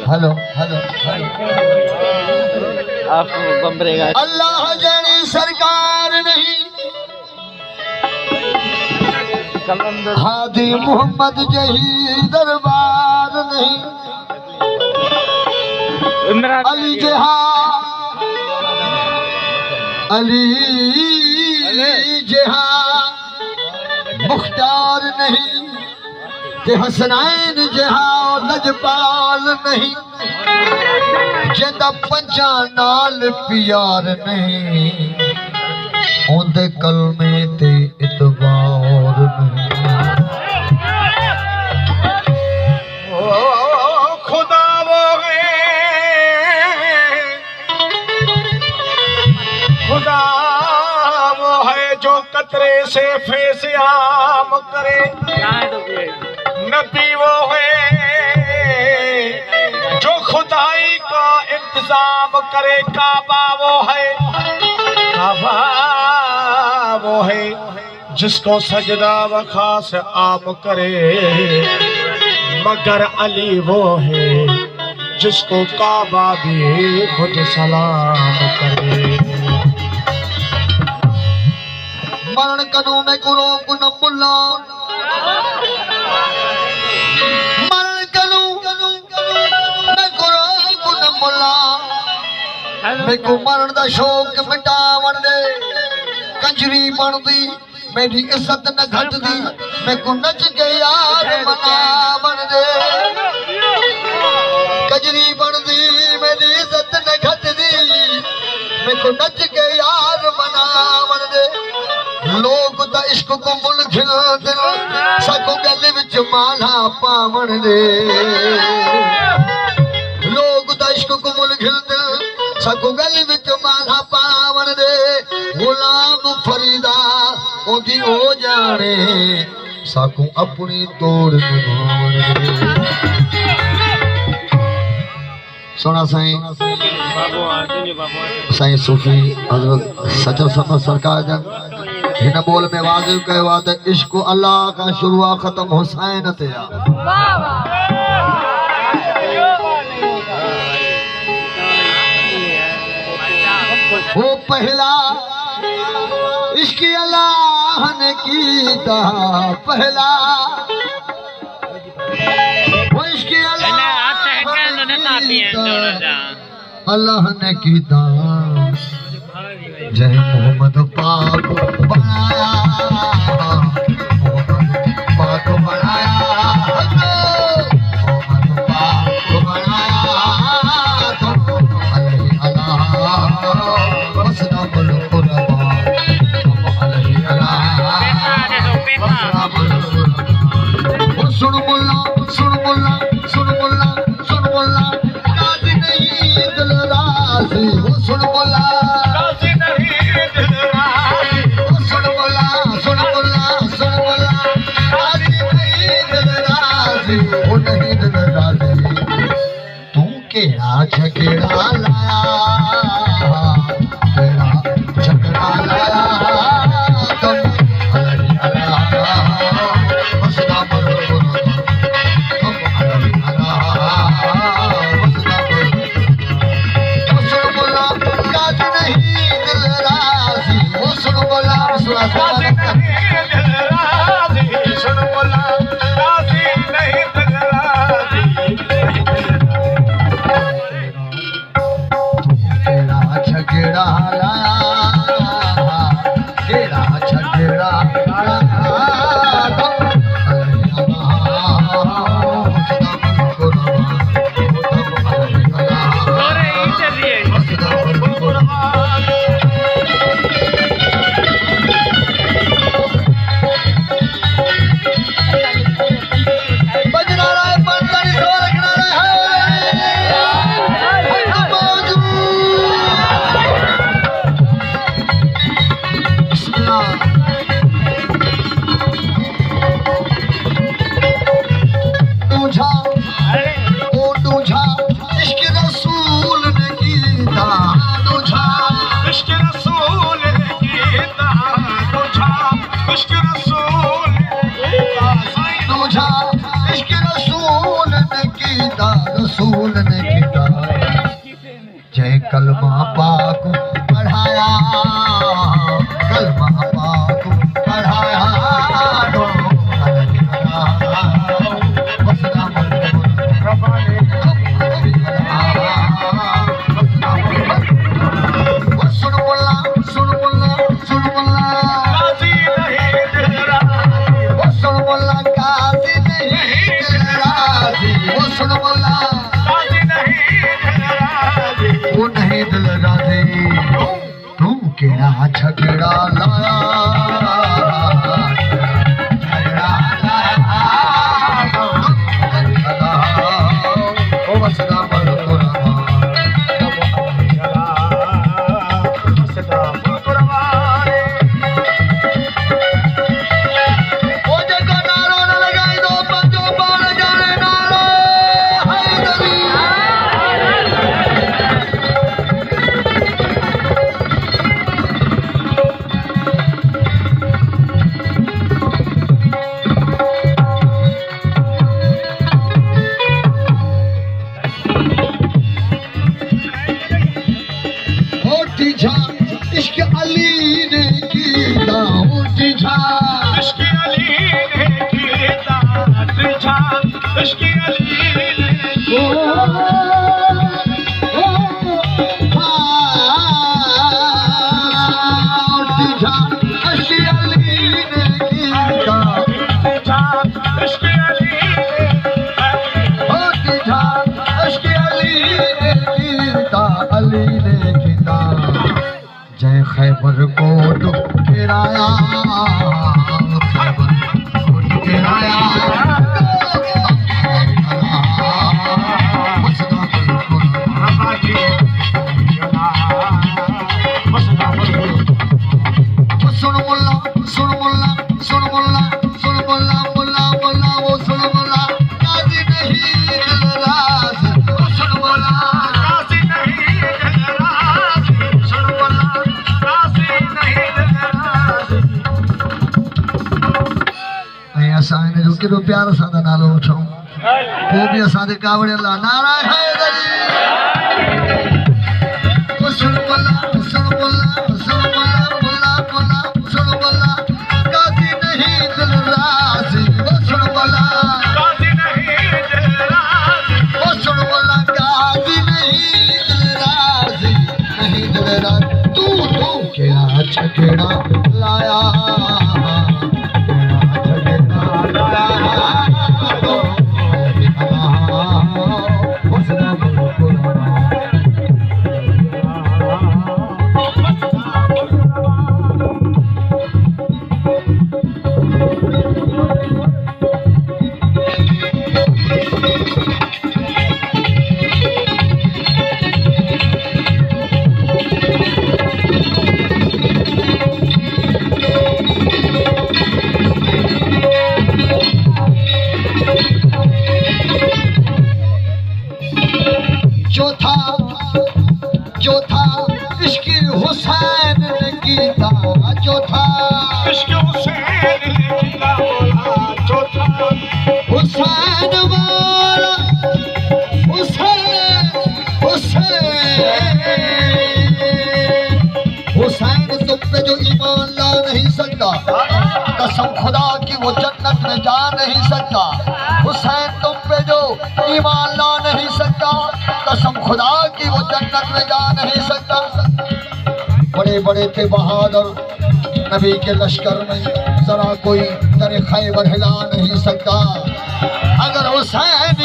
Hello hello आप बम्बरेगा। अल्लाह जनी सरकार नहीं, हादी मोहम्मद जही दरबार नहीं, अली जहा अली जहा मुख्तार नहीं, ते हसनैन जहा लजपाल नहीं, जिंदा पंजा नाल प्यार नहीं, उनदे कलमे ते इतबार नहीं। खुदा वो है, खुदा वो है जो कतरे से फैज़ आम करे। नबी वो है जो खुदाई का इंतजाम करे। काबा वो है, काबा वो है जिसको सजदा व खास आम करे। मगर अली वो है जिसको काबा भी खुद सलाम करे। मरण कदों में कुरो कुन मुल्ला, मरण कदों में कुरो कुन मुल्ला, मेको मरण दा शौक मिटावण दे। कंजरी बनदी मेरी इज्जत न घटदी, मेको नच के यार मनावण दे। कंजरी बनदी मेरी इज्जत न घटदी, मेको नच के यार मनावण दे। लोग ता इश्क को मुल खिलदे, साको गल विच माला पावण दे। लोग ता इश्क को मुल खिलदे, साको गल विच माला पावण दे। गुलाम फरीदा ओदी ओ जाने, साको अपनी तोड़ निभावण दे। सोना साईं साईं सूफी हजरत सचल सफर सरकार जन हिन बोल में वाजिब कयो आहे त इश्क अल्लाह का शुरू खत्म हुसैन ते आहे। वो पहला इश्क अल्लाह ने कीता, पहला वो इश्क अल्लाह ने कीता। जय मोहम्मद पाक बनाया, मोहम्मद पाक बनाया, मोहम्मद पाक बनाया। अलैहि अल्लाह वसना बुल कुरबा, अलैहि अल्लाह वसना बुल कुरबा। सुन मुल्ला सुन मुल्ला सुन मुल्ला सुन मुल्ला, राजी नहीं दिल राजी। सुन मुल्ला झगड़ा लाया, तेरा झगड़ा लाया। तुम अलरी अल्लाह वसना बोलो, तुम अलरी अल्लाह वसना बोलो। सुन बोला राजी नहीं दिल राजी, वो सुन बोला सुना सुन बोला राजी नहीं दिल राजी। तेरा ने खिताया जय कलमा पाक पढ़ाया कलमा पाक पढ़ाया झगड़ा लाया इश्क अली ने कीता उठा इश्क अली ने कीता उठा इश्क अली ने जय खैबर कोट गिराया खैबर कोट गिराया सुन मुल्ला सुन मुल्ला सुन मुल्ला सुन मुल्ला मुल्ला मुल्ला वो सुन मुल्ला काजी नहीं दिलराज सुन मुल्ला काजी नहीं दिलराज सुन मुल्ला काजी नहीं दिलराज ऐं असां हिन जो केॾो प्यार सां था नालो वठूं पोइ बि असांजे कावड़े ला नारा हैदरी सुन मुल्ला सुन मुल्ला सुन मुल्ला मुल्ला मुल्ला सुन मुल्ला काजी नहीं दिलराज सुन मुल्ला काजी नहीं दिलराज सुन मुल्ला काजी नहीं दिलराज तू क्या झगड़ा लाया जो था इश्क हुसैन ने कीता जो था इश्क हुसैन ने कीता जो था हुसैन वाला हुसैन तुम पे जो ईमान ला नहीं सकता कसम खुदा की वो जन्नत में जा नहीं सकता हुसैन तुम पे जो ईमान ला नहीं सकता कसम खुदा की वो जन्नत में जा नहीं सकता बड़े बड़े थे बहादुर नबी के लश्कर में जरा कोई दर खैबर हिला नहीं सकता अगर हुसैन